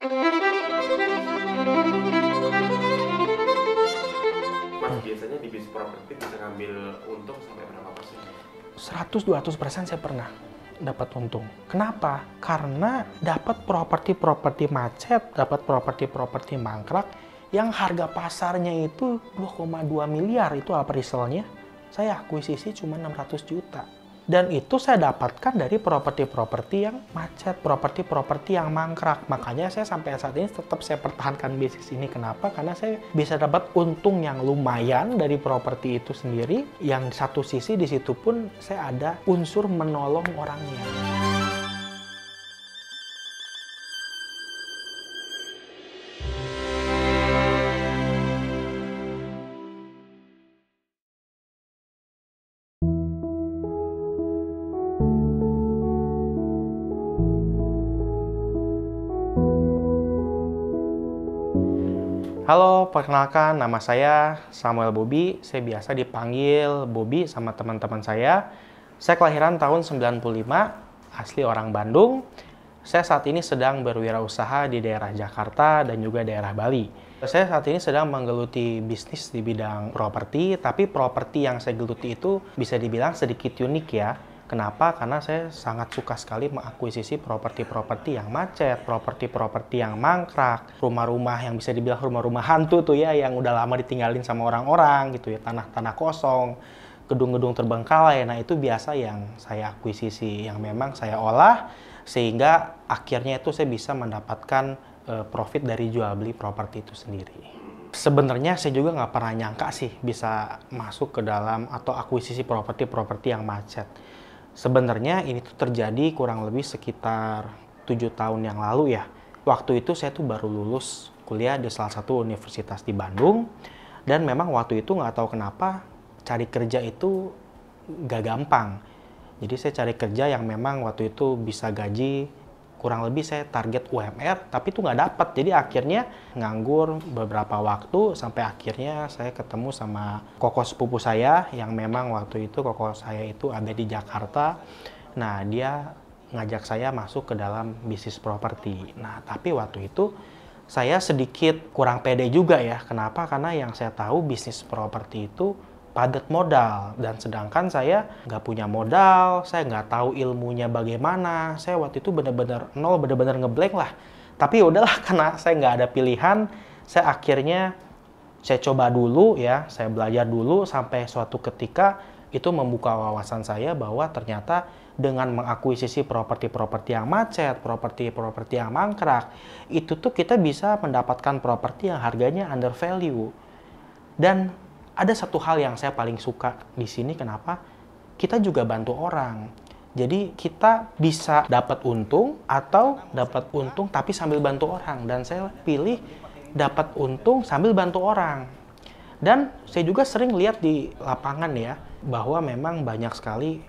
Mas biasanya di bisnis properti bisa ngambil untung sampai berapa persen? 100-200% saya pernah dapat untung. Kenapa? Karena dapat properti-properti macet, dapat properti-properti mangkrak yang harga pasarnya itu 2,2 miliar itu appraisalnya. Saya akuisisi cuma 600 juta. Dan itu saya dapatkan dari properti-properti yang macet, properti-properti yang mangkrak. Makanya saya sampai saat ini tetap saya pertahankan bisnis ini. Kenapa? Karena saya bisa dapat untung yang lumayan dari properti itu sendiri. Yang satu sisi di situ pun saya ada unsur menolong orangnya. Halo, perkenalkan nama saya Samuel Bobby. Saya biasa dipanggil Bobby sama teman-teman saya. Saya kelahiran tahun 95, asli orang Bandung. Saya saat ini sedang berwirausaha di daerah Jakarta dan juga daerah Bali. Saya saat ini sedang menggeluti bisnis di bidang properti, tapi properti yang saya geluti itu bisa dibilang sedikit unik ya. Kenapa? Karena saya sangat suka sekali mengakuisisi properti-properti yang macet, properti-properti yang mangkrak, rumah-rumah yang bisa dibilang rumah-rumah hantu tuh ya, yang udah lama ditinggalin sama orang-orang gitu ya, tanah-tanah kosong, gedung-gedung terbengkalai. Nah itu biasa yang saya akuisisi, yang memang saya olah, sehingga akhirnya itu saya bisa mendapatkan profit dari jual beli properti itu sendiri. Sebenarnya saya juga nggak pernah nyangka sih bisa masuk ke dalam atau akuisisi properti-properti yang macet. Sebenarnya ini tuh terjadi kurang lebih sekitar 7 tahun yang lalu ya. Waktu itu saya tuh baru lulus kuliah di salah satu universitas di Bandung. Dan memang waktu itu nggak tahu kenapa cari kerja itu nggak gampang. Jadi saya cari kerja yang memang waktu itu bisa gaji kurang lebih saya target UMR, tapi itu nggak dapat. Jadi akhirnya nganggur beberapa waktu sampai akhirnya saya ketemu sama koko sepupu saya yang memang waktu itu koko saya itu ada di Jakarta. Nah dia ngajak saya masuk ke dalam bisnis properti. Nah tapi waktu itu saya sedikit kurang pede juga ya. Kenapa? Karena yang saya tahu bisnis properti itu padat modal, dan sedangkan saya nggak punya modal, saya nggak tahu ilmunya bagaimana. Saya waktu itu benar-benar nol, benar-benar ngeblank lah. Tapi udahlah, karena saya nggak ada pilihan, saya akhirnya saya coba dulu ya, saya belajar dulu sampai suatu ketika itu membuka wawasan saya bahwa ternyata dengan mengakuisisi properti-properti yang macet, properti-properti yang mangkrak, itu tuh kita bisa mendapatkan properti yang harganya under value. Dan ada satu hal yang saya paling suka di sini, kenapa? Kita juga bantu orang. Jadi kita bisa dapat untung atau dapat untung tapi sambil bantu orang. Dan saya pilih dapat untung sambil bantu orang. Dan saya juga sering lihat di lapangan ya, bahwa memang banyak sekali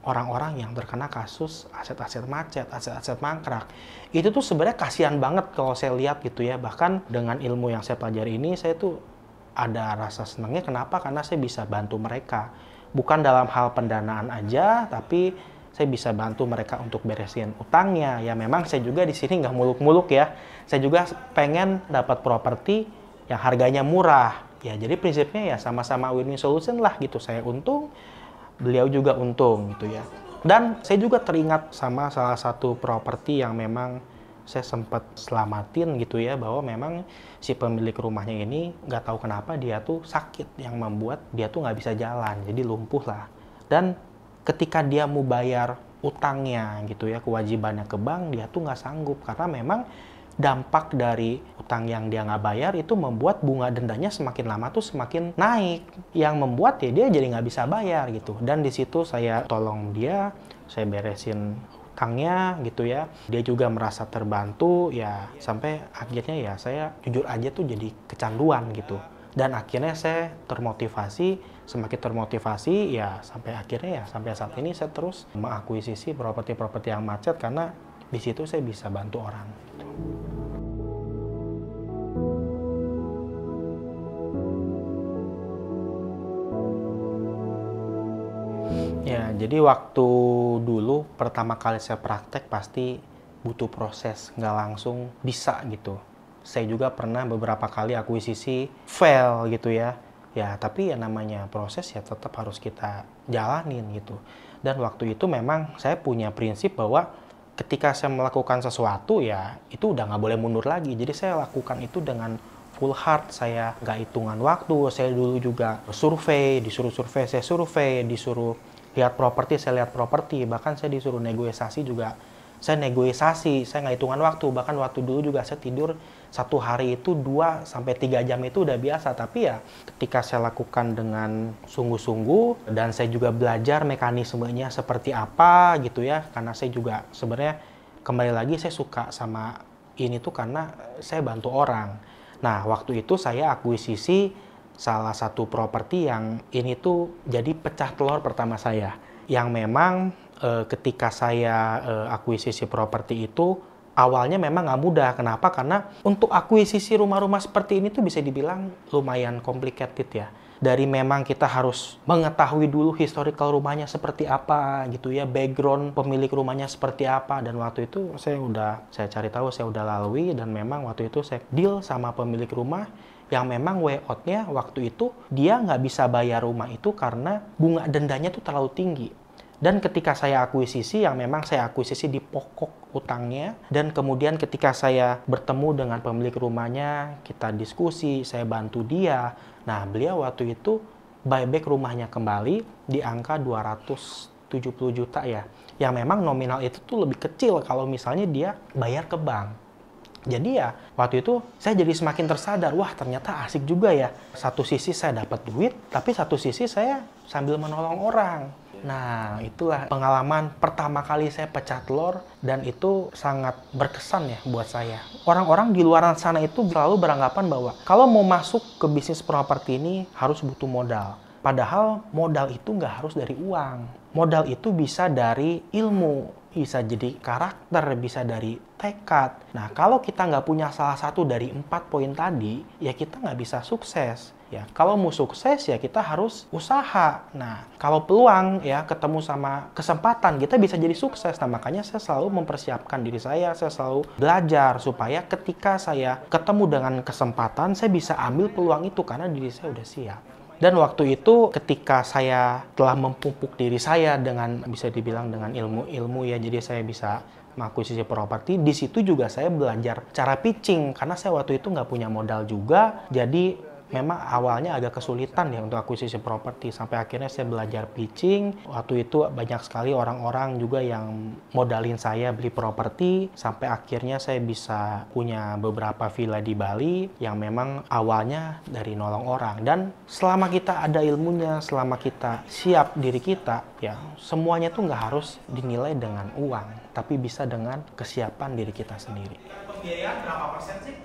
orang-orang yang terkena kasus aset-aset macet, aset-aset mangkrak. Itu tuh sebenarnya kasihan banget kalau saya lihat gitu ya. Bahkan dengan ilmu yang saya pelajari ini, saya tuh ada rasa senangnya. Kenapa? Karena saya bisa bantu mereka. Bukan dalam hal pendanaan aja, tapi saya bisa bantu mereka untuk beresin utangnya. Ya memang saya juga di sini nggak muluk-muluk ya. Saya juga pengen dapat properti yang harganya murah. Ya jadi prinsipnya ya sama-sama win-win solution lah gitu. Saya untung, beliau juga untung gitu ya. Dan saya juga teringat sama salah satu properti yang memang saya sempat selamatin gitu ya, bahwa memang si pemilik rumahnya ini nggak tahu kenapa dia tuh sakit yang membuat dia tuh nggak bisa jalan, jadi lumpuh lah. Dan ketika dia mau bayar utangnya gitu ya, kewajibannya ke bank, dia tuh nggak sanggup karena memang dampak dari utang yang dia nggak bayar itu membuat bunga dendanya semakin lama tuh semakin naik, yang membuat ya dia jadi nggak bisa bayar gitu. Dan di situ saya tolong dia, saya beresin utangnya gitu ya. Dia juga merasa terbantu ya, sampai akhirnya ya saya jujur aja tuh jadi kecanduan gitu. Dan akhirnya saya termotivasi, semakin termotivasi ya sampai akhirnya ya sampai saat ini saya terus mengakuisisi properti-properti yang macet karena di situ saya bisa bantu orang. Ya, jadi waktu dulu pertama kali saya praktek pasti butuh proses, nggak langsung bisa gitu. Saya juga pernah beberapa kali akuisisi fail gitu ya. Ya, tapi ya namanya proses ya tetap harus kita jalanin gitu. Dan waktu itu memang saya punya prinsip bahwa ketika saya melakukan sesuatu ya itu udah nggak boleh mundur lagi. Jadi saya lakukan itu dengan full heart, saya nggak hitungan waktu. Saya dulu juga survei, disuruh survei, saya survei, disuruh lihat properti, saya lihat properti. Bahkan saya disuruh negosiasi juga, saya negosiasi, saya nggak hitungan waktu. Bahkan waktu dulu juga saya tidur satu hari itu 2-3 jam itu udah biasa. Tapi ya ketika saya lakukan dengan sungguh-sungguh dan saya juga belajar mekanismenya seperti apa gitu ya. Karena saya juga sebenarnya kembali lagi saya suka sama ini tuh karena saya bantu orang. Nah, waktu itu saya akuisisi salah satu properti yang ini tuh jadi pecah telur pertama saya. Yang memang ketika saya akuisisi properti itu, awalnya memang nggak mudah. Kenapa? Karena untuk akuisisi rumah-rumah seperti ini tuh bisa dibilang lumayan complicated ya. Dari memang kita harus mengetahui dulu historical rumahnya seperti apa gitu ya, background pemilik rumahnya seperti apa, dan waktu itu saya cari tahu, saya udah lalui, dan memang waktu itu saya deal sama pemilik rumah yang memang way out-nya waktu itu dia nggak bisa bayar rumah itu karena bunga dendanya tuh terlalu tinggi. Dan ketika saya akuisisi, yang memang saya akuisisi di pokok utangnya, dan kemudian ketika saya bertemu dengan pemilik rumahnya, kita diskusi, saya bantu dia. Nah, beliau waktu itu buyback rumahnya kembali di angka 270 juta ya. Yang memang nominal itu tuh lebih kecil kalau misalnya dia bayar ke bank. Jadi ya waktu itu saya jadi semakin tersadar, wah ternyata asik juga ya. Satu sisi saya dapat duit, tapi satu sisi saya sambil menolong orang. Nah, itulah pengalaman pertama kali saya pecah telur, dan itu sangat berkesan ya buat saya. Orang-orang di luar sana itu selalu beranggapan bahwa kalau mau masuk ke bisnis properti ini harus butuh modal. Padahal modal itu nggak harus dari uang. Modal itu bisa dari ilmu, bisa jadi karakter, bisa dari tekad. Nah, kalau kita nggak punya salah satu dari 4 poin tadi, ya kita nggak bisa sukses. Ya, kalau mau sukses ya kita harus usaha. Nah, kalau peluang ya ketemu sama kesempatan, kita bisa jadi sukses. Nah, makanya saya selalu mempersiapkan diri saya selalu belajar supaya ketika saya ketemu dengan kesempatan, saya bisa ambil peluang itu karena diri saya udah siap. Dan waktu itu ketika saya telah memupuk diri saya dengan bisa dibilang dengan ilmu-ilmu ya, jadi saya bisa mengakuisisi properti. Di situ juga saya belajar cara pitching karena saya waktu itu nggak punya modal juga. Jadi memang awalnya agak kesulitan ya untuk akuisisi properti, sampai akhirnya saya belajar pitching. Waktu itu banyak sekali orang-orang juga yang modalin saya beli properti, sampai akhirnya saya bisa punya beberapa villa di Bali yang memang awalnya dari nolong orang. Dan selama kita ada ilmunya, selama kita siap diri kita, ya semuanya tuh nggak harus dinilai dengan uang, tapi bisa dengan kesiapan diri kita sendiri. Pembiayaan berapa persen sih?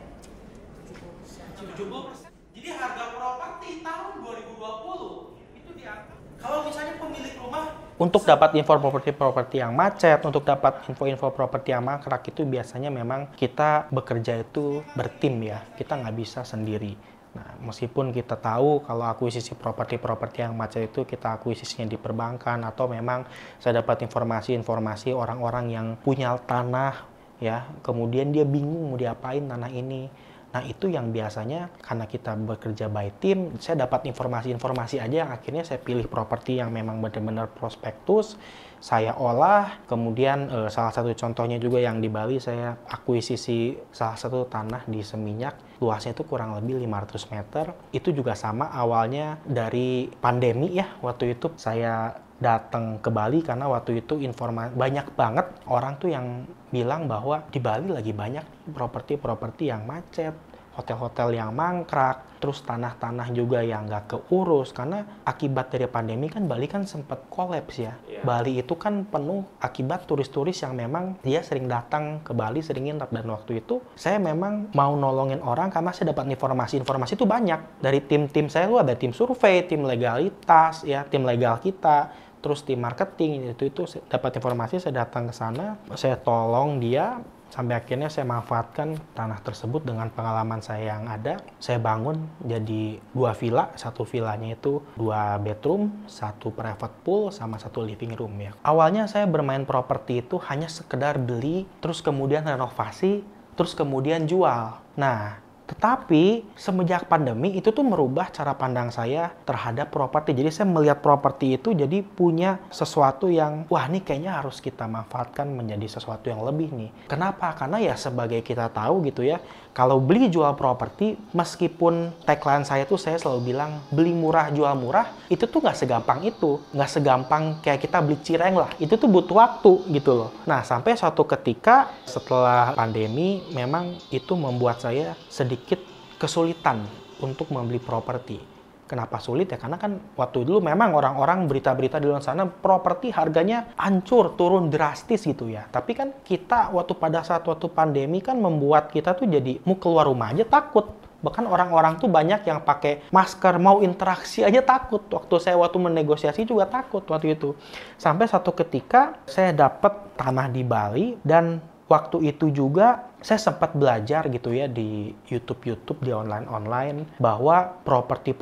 70%. Jadi harga properti tahun 2020 itu diangkat. Kalau misalnya pemilik rumah untuk dapat info properti yang macet, untuk dapat info-info properti yang mangkrak, itu biasanya memang kita bekerja itu bertim ya. Kita nggak bisa sendiri. Nah, meskipun kita tahu kalau akuisisi properti yang macet itu kita akuisisinya di perbankan, atau memang saya dapat informasi orang-orang yang punya tanah ya, kemudian dia bingung mau diapain tanah ini. Nah, itu yang biasanya karena kita bekerja by team, saya dapat informasi-informasi aja yang akhirnya saya pilih properti yang memang benar-benar prospektus, saya olah. Kemudian salah satu contohnya juga yang di Bali, saya akuisisi salah satu tanah di Seminyak, luasnya itu kurang lebih 500 meter. Itu juga sama, awalnya dari pandemi ya, waktu itu saya datang ke Bali karena waktu itu informasi banyak banget orang tuh yang bilang bahwa di Bali lagi banyak properti-properti yang macet, hotel-hotel yang mangkrak, terus tanah-tanah juga yang nggak keurus. Karena akibat dari pandemi kan Bali kan sempat kolaps ya. Bali itu kan penuh akibat turis-turis yang memang dia sering datang ke Bali, sering nginep. Dan waktu itu saya memang mau nolongin orang karena saya dapat informasi itu banyak. Dari tim-tim saya tuh ada tim survei, tim legalitas, ya tim legal kita, terus tim marketing. Itu dapat informasi, saya datang ke sana, saya tolong dia. Sampai akhirnya saya manfaatkan tanah tersebut dengan pengalaman saya yang ada. Saya bangun jadi 2 villa, satu villanya itu 2 bedroom, 1 private pool, sama 1 living room ya. Awalnya saya bermain properti itu hanya sekedar beli, terus kemudian renovasi, terus kemudian jual. Nah, tetapi semenjak pandemi itu tuh merubah cara pandang saya terhadap properti. Jadi saya melihat properti itu jadi punya sesuatu yang, wah ini kayaknya harus kita manfaatkan menjadi sesuatu yang lebih nih. Kenapa? Karena ya sebagai kita tahu gitu ya, kalau beli jual properti, meskipun tagline saya tuh saya selalu bilang beli murah jual murah, itu tuh nggak segampang itu. Nggak segampang kayak kita beli cireng lah. Itu tuh butuh waktu gitu loh. Nah sampai suatu ketika setelah pandemi memang itu membuat saya sedikit kesulitan untuk membeli properti. Kenapa sulit ya? Karena kan waktu dulu memang orang-orang berita-berita di luar sana properti harganya hancur, turun drastis gitu ya. Tapi kan kita pada saat pandemi kan membuat kita tuh jadi mau keluar rumah aja takut. Bahkan orang-orang tuh banyak yang pakai masker, mau interaksi aja takut. Waktu menegosiasi juga takut waktu itu. Sampai satu ketika saya dapat tanah di Bali dan waktu itu juga saya sempat belajar gitu ya di YouTube, di online bahwa properti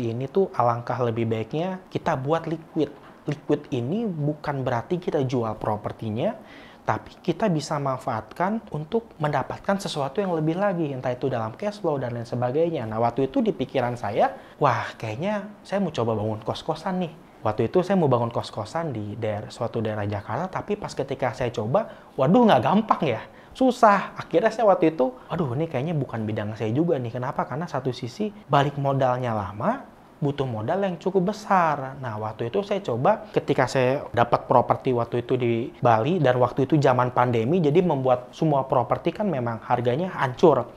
ini tuh alangkah lebih baiknya kita buat liquid. Liquid ini bukan berarti kita jual propertinya, tapi kita bisa manfaatkan untuk mendapatkan sesuatu yang lebih lagi, entah itu dalam cash flow dan lain sebagainya. Nah, waktu itu di pikiran saya, wah kayaknya saya mau coba bangun kos-kosan nih. Waktu itu saya mau bangun kos-kosan di suatu daerah Jakarta, tapi pas ketika saya coba, waduh nggak gampang ya. Susah. Akhirnya saya waktu itu, aduh ini kayaknya bukan bidang saya juga nih. Kenapa? Karena satu sisi balik modalnya lama, butuh modal yang cukup besar. Nah, waktu itu saya coba ketika saya dapat properti waktu itu di Bali dan waktu itu zaman pandemi, jadi membuat semua properti kan memang harganya hancur.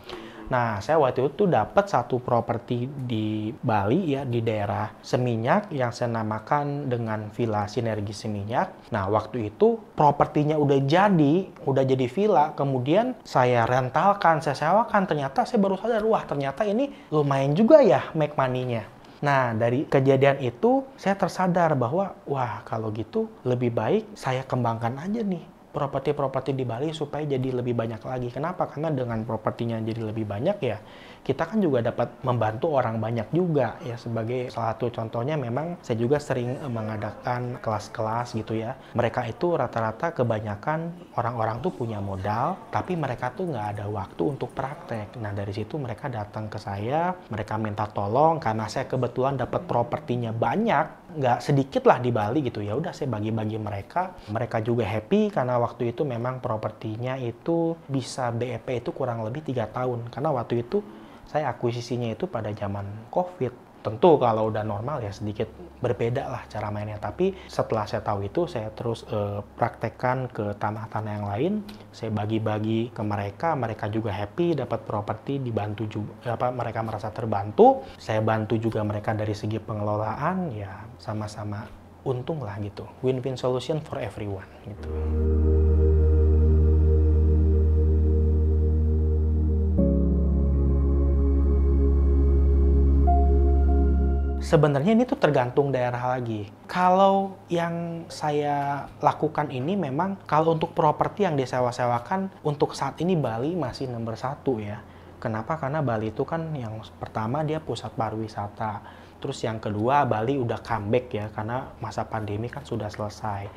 Nah, saya waktu itu dapat satu properti di Bali ya, di daerah Seminyak yang saya namakan dengan Villa Sinergi Seminyak. Nah, waktu itu propertinya udah jadi villa, kemudian saya rentalkan, saya sewakan. Ternyata saya baru sadar, wah ternyata ini lumayan juga ya make money-nya. Nah, dari kejadian itu saya tersadar bahwa, wah kalau gitu lebih baik saya kembangkan aja nih properti-properti di Bali supaya jadi lebih banyak lagi. Kenapa? Karena dengan propertinya jadi lebih banyak ya, kita kan juga dapat membantu orang banyak juga ya. Sebagai salah satu contohnya memang saya juga sering mengadakan kelas-kelas gitu ya. Mereka itu rata-rata kebanyakan orang-orang tuh punya modal, tapi mereka tuh nggak ada waktu untuk praktek. Nah dari situ mereka datang ke saya, mereka minta tolong karena saya kebetulan dapat propertinya banyak, nggak sedikit lah di Bali gitu ya. Udah saya bagi-bagi mereka juga happy karena waktu itu memang propertinya itu bisa BEP itu kurang lebih 3 tahun. Karena waktu itu saya akuisisinya itu pada zaman COVID. Tentu kalau udah normal ya sedikit berbeda lah cara mainnya. Tapi setelah saya tahu itu, saya terus praktekkan ke tanah-tanah yang lain. Saya bagi-bagi ke mereka juga happy dapat properti, dibantu juga, mereka merasa terbantu. Saya bantu juga mereka dari segi pengelolaan, ya sama-sama untung lah gitu. Win-win solution for everyone gitu. Sebenarnya ini tuh tergantung daerah lagi. Kalau yang saya lakukan ini memang kalau untuk properti yang disewa-sewakan untuk saat ini Bali masih nomor 1 ya. Kenapa? Karena Bali itu kan yang pertama dia pusat pariwisata. Terus yang kedua Bali udah comeback ya karena masa pandemi kan sudah selesai.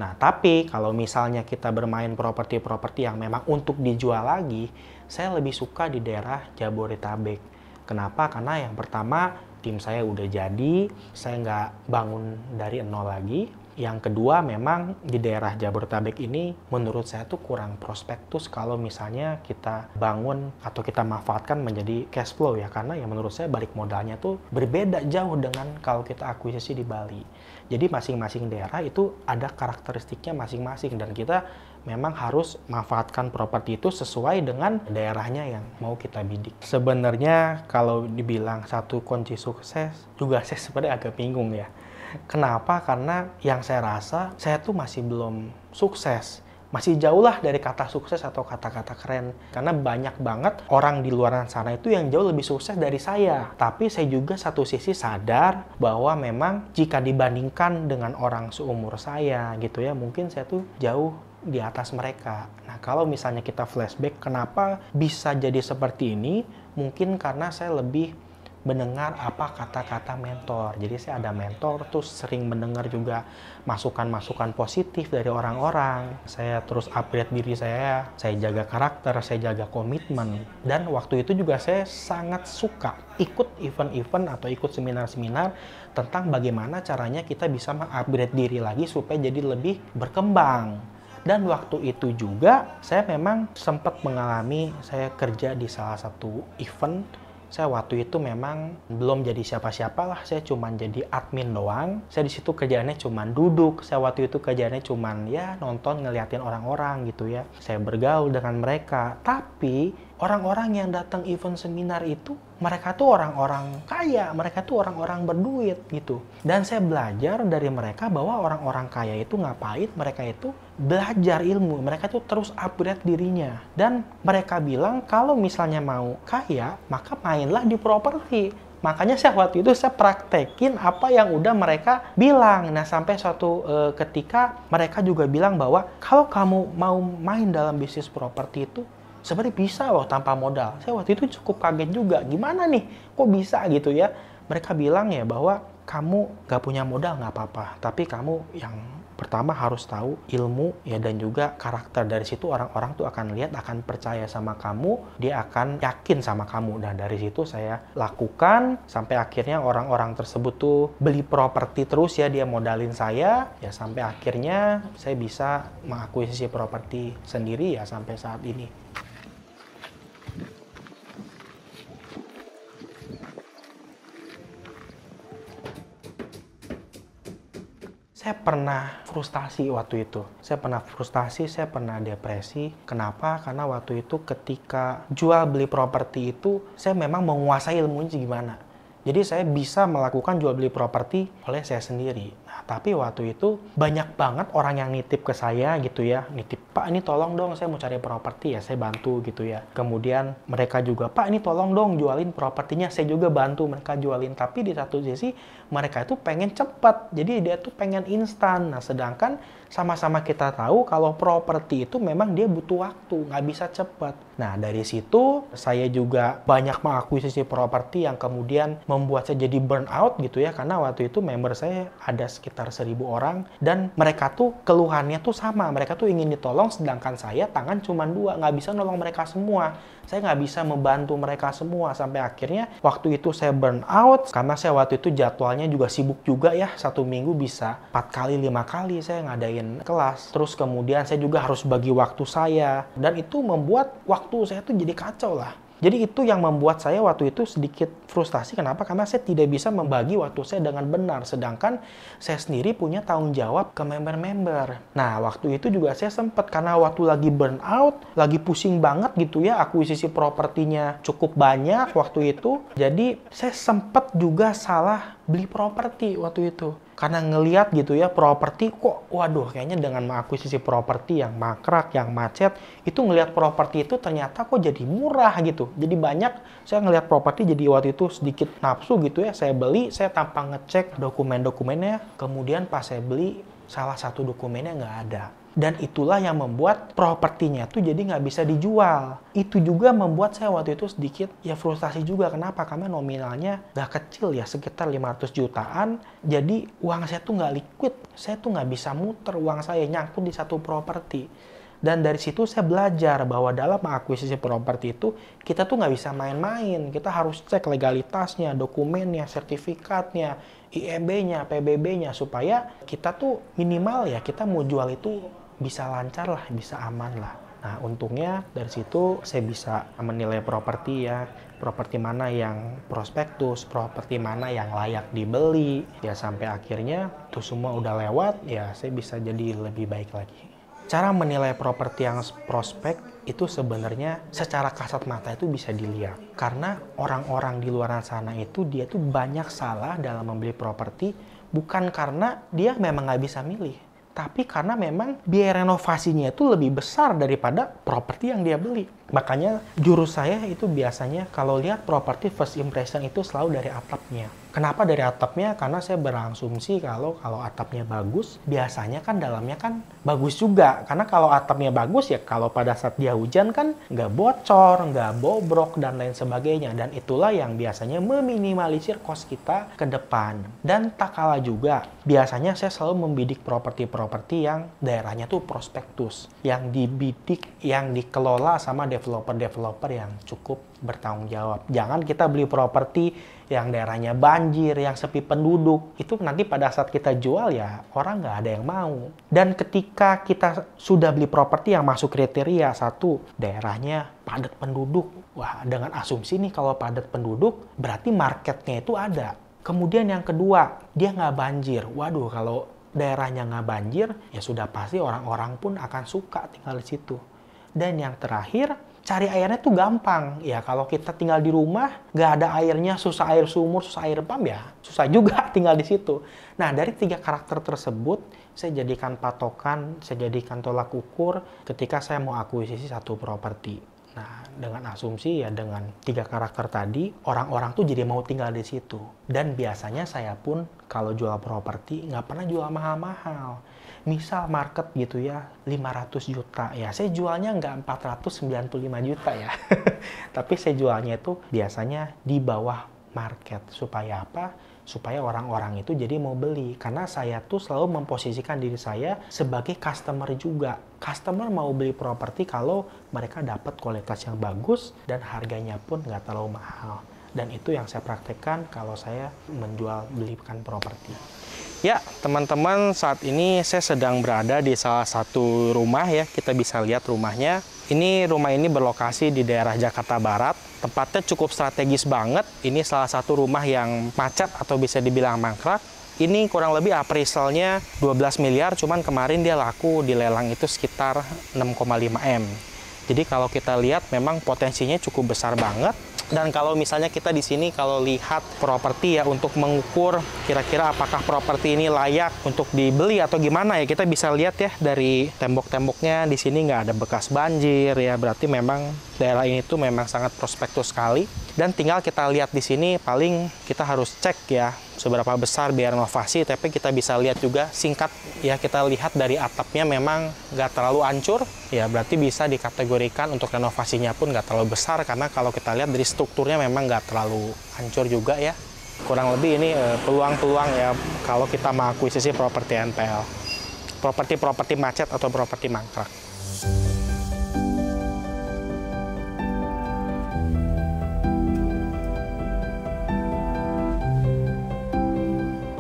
Nah tapi kalau misalnya kita bermain properti-properti yang memang untuk dijual lagi, saya lebih suka di daerah Jabodetabek. Kenapa? Karena yang pertama tim saya udah jadi, saya nggak bangun dari nol lagi. Yang kedua memang di daerah Jabodetabek ini menurut saya tuh kurang prospektus kalau misalnya kita bangun atau kita manfaatkan menjadi cash flow ya. Karena ya menurut saya balik modalnya tuh berbeda jauh dengan kalau kita akuisisi di Bali. Jadi masing-masing daerah itu ada karakteristiknya masing-masing dan kita memang harus manfaatkan properti itu sesuai dengan daerahnya yang mau kita bidik. Sebenarnya kalau dibilang satu kunci sukses juga saya sebenarnya agak bingung ya. Kenapa? Karena yang saya rasa saya tuh masih belum sukses. Masih jauh lah dari kata sukses atau kata-kata keren. Karena banyak banget orang di luar sana itu yang jauh lebih sukses dari saya. Tapi saya juga satu sisi sadar bahwa memang jika dibandingkan dengan orang seumur saya gitu ya, mungkin saya tuh jauh di atas mereka. Nah, kalau misalnya kita flashback, kenapa bisa jadi seperti ini? Mungkin karena saya lebih mendengar apa kata-kata mentor. Jadi saya ada mentor, terus sering mendengar juga masukan-masukan positif dari orang-orang. Saya terus upgrade diri saya jaga karakter, saya jaga komitmen. Dan waktu itu juga saya sangat suka ikut event-event atau ikut seminar-seminar tentang bagaimana caranya kita bisa mengupgrade diri lagi supaya jadi lebih berkembang. Dan waktu itu juga saya memang sempat mengalami, saya kerja di salah satu event. Saya waktu itu memang belum jadi siapa-siapa lah, saya cuma jadi admin doang. Saya di situ kerjaannya cuma duduk, saya waktu itu kerjaannya cuma ya nonton, ngeliatin orang-orang gitu ya. Saya bergaul dengan mereka, tapi orang-orang yang datang event seminar itu, mereka tuh orang-orang kaya, mereka tuh orang-orang berduit gitu. Dan saya belajar dari mereka bahwa orang-orang kaya itu ngapain, mereka itu belajar ilmu, mereka tuh terus upgrade dirinya. Dan mereka bilang kalau misalnya mau kaya, maka mainlah di properti. Makanya saya waktu itu saya praktekin apa yang udah mereka bilang. Nah, sampai suatu ketika mereka juga bilang bahwa kalau kamu mau main dalam bisnis properti itu, sebenarnya bisa loh tanpa modal. Saya waktu itu cukup kaget juga. Gimana nih? Kok bisa gitu ya? Mereka bilang ya bahwa kamu gak punya modal gak apa-apa. Tapi kamu yang pertama harus tahu ilmu ya, dan juga karakter. Dari situ orang-orang tuh akan lihat, akan percaya sama kamu, dia akan yakin sama kamu. Dan dari situ saya lakukan sampai akhirnya orang-orang tersebut tuh beli properti terus ya, dia modalin saya ya, sampai akhirnya saya bisa mengakuisisi properti sendiri ya sampai saat ini. Saya pernah frustasi waktu itu. Saya pernah frustasi, saya pernah depresi. Kenapa? Karena waktu itu ketika jual beli properti itu, saya memang menguasai ilmunya gimana. Jadi saya bisa melakukan jual beli properti oleh saya sendiri. Nah, tapi waktu itu banyak banget orang yang nitip ke saya gitu ya. Nitip, Pak ini tolong dong saya mau cari properti ya, saya bantu gitu ya. Kemudian mereka juga, Pak ini tolong dong jualin propertinya, saya juga bantu mereka jualin. Tapi di satu sisi mereka itu pengen cepat, jadi dia tuh pengen instan. Nah, sedangkan sama-sama kita tahu kalau properti itu memang dia butuh waktu, nggak bisa cepat. Nah, dari situ saya juga banyak mengakuisisi properti yang kemudian membuat saya jadi burnout gitu ya, karena waktu itu member saya ada sekitar 1.000 orang dan mereka tuh keluhannya tuh sama, mereka tuh ingin ditolong sedangkan saya tangan cuma 2, nggak bisa nolong mereka semua. Saya nggak bisa membantu mereka semua, sampai akhirnya waktu itu saya burnout karena saya waktu itu jadwalnya juga sibuk juga ya, 1 minggu bisa 4 kali 5 kali saya ngadain kelas. Terus kemudian saya juga harus bagi waktu saya, dan itu membuat waktu saya tuh jadi kacau lah. Jadi itu yang membuat saya waktu itu sedikit frustasi. Kenapa? Karena saya tidak bisa membagi waktu saya dengan benar. Sedangkan saya sendiri punya tanggung jawab ke member-member. Nah, waktu itu juga saya sempat, karena waktu lagi burnout, lagi pusing banget gitu ya, akuisisi propertinya cukup banyak waktu itu. Jadi saya sempat juga salah beli properti waktu itu. Karena ngelihat gitu ya, properti kok, waduh kayaknya dengan mengakuisisi properti yang mangkrak, yang macet, itu ngelihat properti itu ternyata kok jadi murah gitu. Jadi banyak, saya ngelihat properti jadi waktu itu sedikit nafsu gitu ya, saya beli, saya tanpa ngecek dokumen-dokumennya, kemudian pas saya beli, salah satu dokumennya nggak ada. Dan itulah yang membuat propertinya tuh jadi nggak bisa dijual. Itu juga membuat saya waktu itu sedikit ya frustasi juga. Kenapa? Karena nominalnya nggak kecil ya, sekitar 500 jutaan. Jadi uang saya tuh nggak liquid. Saya tuh nggak bisa muter uang saya nyangkut di satu properti. Dan dari situ saya belajar bahwa dalam mengakuisisi properti itu, kita tuh nggak bisa main-main. Kita harus cek legalitasnya, dokumennya, sertifikatnya, IEB-nya, PBB-nya, supaya kita tuh minimal ya, kita mau jual itu bisa lancar lah, bisa aman lah. Nah, untungnya dari situ saya bisa menilai properti ya, properti mana yang prospektus, properti mana yang layak dibeli. Ya sampai akhirnya itu semua udah lewat, ya saya bisa jadi lebih baik lagi. Cara menilai properti yang prospek itu sebenarnya secara kasat mata itu bisa dilihat. Karena orang-orang di luar sana itu dia tuh banyak salah dalam membeli properti, bukan karena dia memang nggak bisa milih, tapi karena memang biaya renovasinya itu lebih besar daripada properti yang dia beli. Makanya jurus saya itu biasanya kalau lihat properti first impression itu selalu dari atapnya. Kenapa dari atapnya? Karena saya berasumsi kalau atapnya bagus, biasanya kan dalamnya kan bagus juga. Karena kalau atapnya bagus ya kalau pada saat dia hujan kan nggak bocor, nggak bobrok, dan lain sebagainya. Dan itulah yang biasanya meminimalisir kos kita ke depan. Dan tak kalah juga, biasanya saya selalu membidik properti-properti yang daerahnya tuh prospektus. Yang dibidik, yang dikelola sama developer-developer yang cukup bertanggung jawab. Jangan kita beli properti yang daerahnya banjir, yang sepi penduduk. Itu nanti pada saat kita jual ya orang nggak ada yang mau. Dan ketika kita sudah beli properti yang masuk kriteria, satu, daerahnya padat penduduk. Wah, dengan asumsi nih kalau padat penduduk, berarti marketnya itu ada. Kemudian yang kedua, dia nggak banjir. Waduh, kalau daerahnya nggak banjir, ya sudah pasti orang-orang pun akan suka tinggal di situ. Dan yang terakhir, cari airnya tuh gampang. Ya kalau kita tinggal di rumah, nggak ada airnya, susah air sumur, susah air pump ya, susah juga tinggal di situ. Nah, dari 3 karakter tersebut, saya jadikan patokan, saya jadikan tolak ukur ketika saya mau akuisisi satu properti. Nah, dengan asumsi ya dengan 3 karakter tadi, orang-orang tuh jadi mau tinggal di situ. Dan biasanya saya pun kalau jual properti nggak pernah jual mahal-mahal. Misal market gitu ya, 500 juta. Ya, saya jualnya nggak 495 juta ya. Tapi saya jualnya itu biasanya di bawah market. Supaya apa? Supaya orang-orang itu jadi mau beli. Karena saya tuh selalu memposisikan diri saya sebagai customer juga. Customer mau beli properti kalau mereka dapat kualitas yang bagus dan harganya pun nggak terlalu mahal. Dan itu yang saya praktekkan kalau saya menjual belikan properti. Ya, teman-teman, saat ini saya sedang berada di salah satu rumah ya. Kita bisa lihat rumahnya. Rumah ini berlokasi di daerah Jakarta Barat. Tempatnya cukup strategis banget. Ini salah satu rumah yang macet atau bisa dibilang mangkrak. Ini kurang lebih appraisalnya 12 miliar, cuman kemarin dia laku di lelang itu sekitar 6,5 M. Jadi kalau kita lihat memang potensinya cukup besar banget. Dan kalau misalnya kita di sini kalau lihat properti ya untuk mengukur kira-kira apakah properti ini layak untuk dibeli atau gimana ya, kita bisa lihat ya dari tembok-temboknya di sini nggak ada bekas banjir ya, berarti memang daerah ini tuh memang sangat prospektus sekali. Dan tinggal kita lihat di sini paling kita harus cek ya seberapa besar biaya renovasi, tapi kita bisa lihat juga singkat ya, kita lihat dari atapnya memang nggak terlalu hancur ya, berarti bisa dikategorikan untuk renovasinya pun nggak terlalu besar, karena kalau kita lihat dari strukturnya memang nggak terlalu hancur juga ya. Kurang lebih ini peluang-peluang ya kalau kita mengakuisisi properti NPL, properti macet atau properti mangkrak.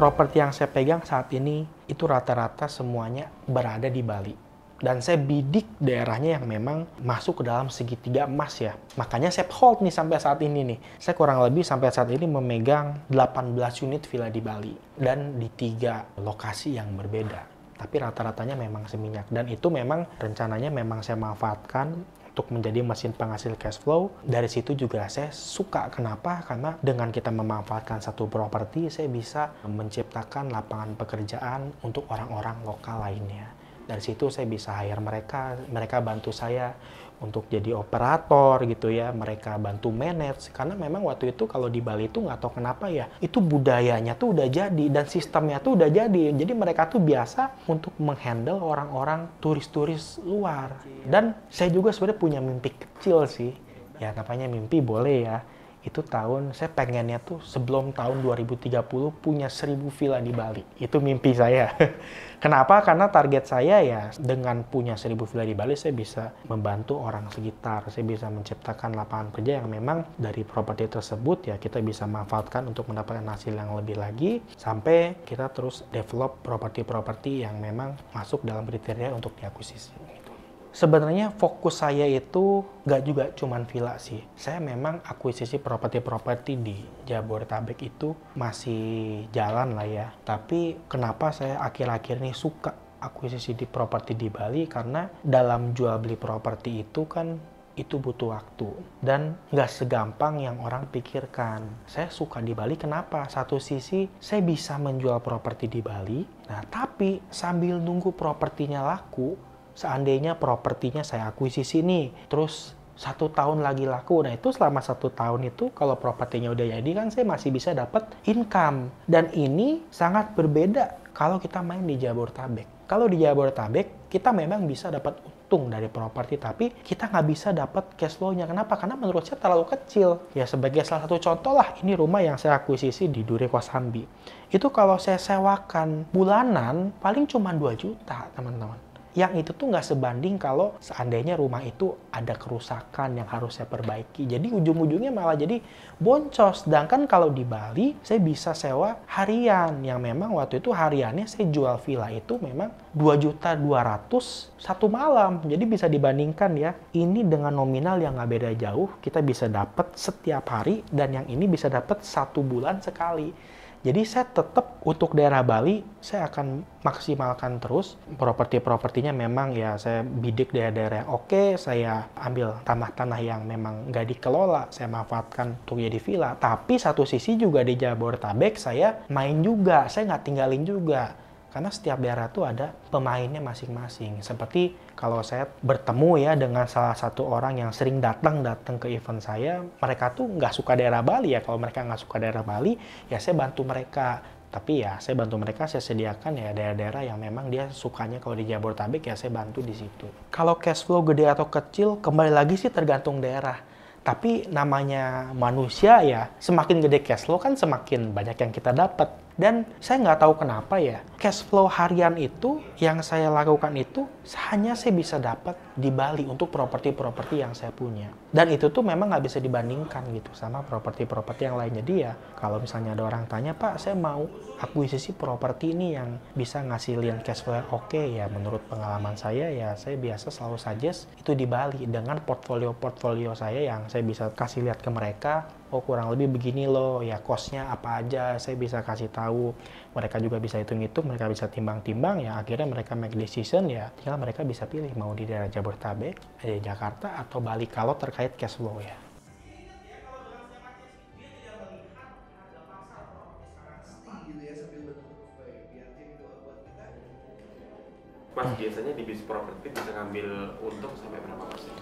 Properti yang saya pegang saat ini itu rata-rata semuanya berada di Bali. Dan saya bidik daerahnya yang memang masuk ke dalam segitiga emas ya. Makanya saya hold nih sampai saat ini nih. Saya kurang lebih sampai saat ini memegang 18 unit villa di Bali. Dan di 3 lokasi yang berbeda. Tapi rata-ratanya memang seminyak. Dan itu memang rencananya memang saya manfaatkan untuk menjadi mesin penghasil cash flow. Dari situ juga saya suka. Kenapa? Karena dengan kita memanfaatkan satu properti, saya bisa menciptakan lapangan pekerjaan untuk orang-orang lokal lainnya. Dari situ saya bisa hire mereka bantu saya untuk jadi operator gitu ya, mereka bantu manage. Karena memang waktu itu kalau di Bali itu nggak tahu kenapa ya, itu budayanya tuh udah jadi dan sistemnya tuh udah jadi. Jadi mereka tuh biasa untuk menghandle orang-orang turis-turis luar. Dan saya juga sebenarnya punya mimpi kecil sih, ya namanya mimpi boleh ya. Itu saya pengennya tuh sebelum tahun 2030 punya 1000 villa di Bali. Itu mimpi saya. Kenapa? Karena target saya ya dengan punya 1000 villa di Bali, saya bisa membantu orang sekitar. Saya bisa menciptakan lapangan kerja yang memang dari properti tersebut ya kita bisa manfaatkan untuk mendapatkan hasil yang lebih lagi. Sampai kita terus develop properti-properti yang memang masuk dalam kriteria untuk diakuisisi. Sebenarnya fokus saya itu nggak juga cuman villa sih. Saya memang akuisisi properti-properti di Jabodetabek itu masih jalan lah ya. Tapi kenapa saya akhir-akhir ini suka akuisisi di properti di Bali? Karena dalam jual beli properti itu kan itu butuh waktu. Dan nggak segampang yang orang pikirkan. Saya suka di Bali kenapa? Satu sisi saya bisa menjual properti di Bali. Nah tapi sambil nunggu propertinya laku, seandainya propertinya saya akuisisi nih, terus 1 tahun lagi laku. Nah itu selama 1 tahun itu kalau propertinya udah jadi kan saya masih bisa dapat income. Dan ini sangat berbeda kalau kita main di Jabodetabek. Kalau di Jabodetabek kita memang bisa dapat untung dari properti, tapi kita nggak bisa dapat cash flow-nya. Kenapa? Karena menurut saya terlalu kecil. Ya sebagai salah satu contoh lah, ini rumah yang saya akuisisi di Duri Kosambi. Itu kalau saya sewakan bulanan paling cuma 2 juta teman-teman. Yang itu tuh nggak sebanding kalau seandainya rumah itu ada kerusakan yang harus saya perbaiki. Jadi ujung-ujungnya malah jadi boncos. Sedangkan kalau di Bali saya bisa sewa harian yang memang waktu itu hariannya saya jual villa itu memang 2.200.000 1 malam. Jadi bisa dibandingkan ya. Ini dengan nominal yang nggak beda jauh, kita bisa dapat setiap hari dan yang ini bisa dapat 1 bulan sekali. Jadi saya tetap untuk daerah Bali, saya akan maksimalkan terus. Properti-propertinya memang ya saya bidik daerah-daerah yang oke, saya ambil tanah-tanah yang memang nggak dikelola, saya manfaatkan untuk jadi villa. Tapi satu sisi juga di Jabodetabek saya main juga, saya nggak tinggalin juga. Karena setiap daerah tuh ada pemainnya masing-masing. Seperti kalau saya bertemu ya dengan salah satu orang yang sering datang ke event saya, mereka tuh nggak suka daerah Bali ya. Kalau mereka nggak suka daerah Bali, ya saya bantu mereka. Tapi ya saya bantu mereka, saya sediakan ya daerah-daerah yang memang dia sukanya kalau di Jabodetabek ya saya bantu di situ. Kalau cash flow gede atau kecil, kembali lagi sih tergantung daerah. Tapi namanya manusia ya, semakin gede cash flow kan semakin banyak yang kita dapat. Dan saya nggak tahu kenapa ya, cash flow harian itu yang saya lakukan itu hanya saya bisa dapat di Bali untuk properti-properti yang saya punya. Dan itu tuh memang nggak bisa dibandingkan gitu sama properti-properti yang lain. Jadi ya kalau misalnya ada orang tanya, Pak saya mau akuisisi properti ini yang bisa ngasilin cash flow yang oke, ya menurut pengalaman saya ya saya biasa selalu suggest itu di Bali dengan portfolio saya yang saya bisa kasih lihat ke mereka. Oh kurang lebih begini loh, ya cost-nya apa aja, saya bisa kasih tahu. Mereka juga bisa hitung-hitung, mereka bisa timbang-timbang, ya akhirnya mereka make decision, ya tinggal mereka bisa pilih mau di daerah Jabodetabek, di Jakarta, atau Bali kalau terkait cash flow ya. Mas biasanya di bisnis properti bisa ngambil untung sampai berapa persen?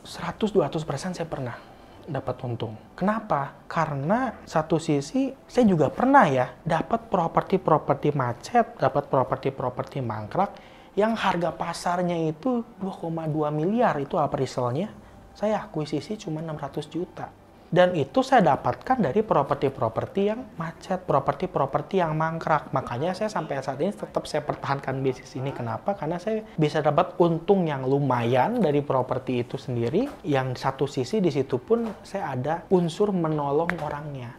100-200% saya pernah dapat untung. Kenapa? Karena satu sisi saya juga pernah ya dapat properti macet, dapat properti mangkrak yang harga pasarnya itu 2,2 miliar itu appraisalnya. Saya akuisisi cuma 600 juta. Dan itu saya dapatkan dari properti yang macet, properti yang mangkrak. Makanya saya sampai saat ini tetap saya pertahankan bisnis ini. Kenapa? Karena saya bisa dapat untung yang lumayan dari properti itu sendiri. Yang satu sisi di situ pun saya ada unsur menolong orangnya.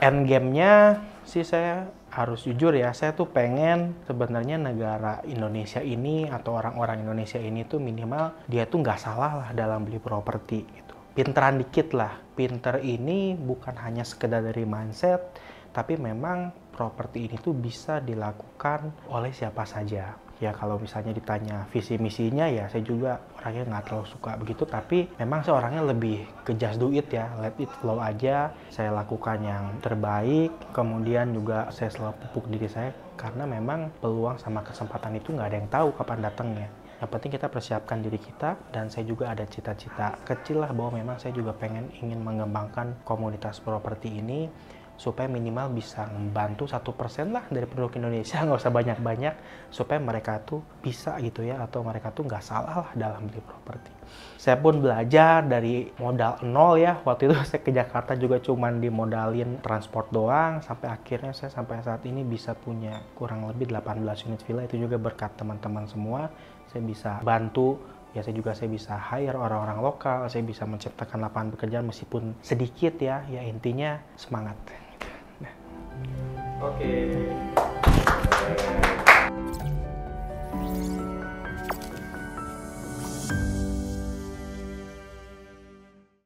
Endgame-nya sih saya harus jujur ya, saya tuh pengen sebenarnya negara Indonesia ini atau orang-orang Indonesia ini tuh minimal dia tuh nggak salah lah dalam beli properti gitu. Pinteran dikit lah. Pinter ini bukan hanya sekedar dari mindset, tapi memang properti ini tuh bisa dilakukan oleh siapa saja. Ya kalau misalnya ditanya visi misinya ya saya juga orangnya nggak terlalu suka begitu, tapi memang saya orangnya lebih ke just do it ya, let it flow aja. Saya lakukan yang terbaik, kemudian juga saya selalu pupuk diri saya karena memang peluang sama kesempatan itu nggak ada yang tahu kapan datangnya. Yang penting kita persiapkan diri kita, dan saya juga ada cita-cita kecil lah bahwa memang saya juga ingin mengembangkan komunitas properti ini supaya minimal bisa membantu 1% lah dari penduduk Indonesia, nggak usah banyak-banyak, supaya mereka tuh bisa gitu ya, atau mereka tuh nggak salah lah dalam beli properti. Saya pun belajar dari modal nol ya, waktu itu saya ke Jakarta juga cuman dimodalin transport doang, sampai akhirnya saya sampai saat ini bisa punya kurang lebih 18 unit villa, itu juga berkat teman-teman semua. Saya bisa bantu, ya saya bisa hire orang-orang lokal, saya bisa menciptakan lapangan pekerjaan meskipun sedikit ya, ya intinya semangat. Oke.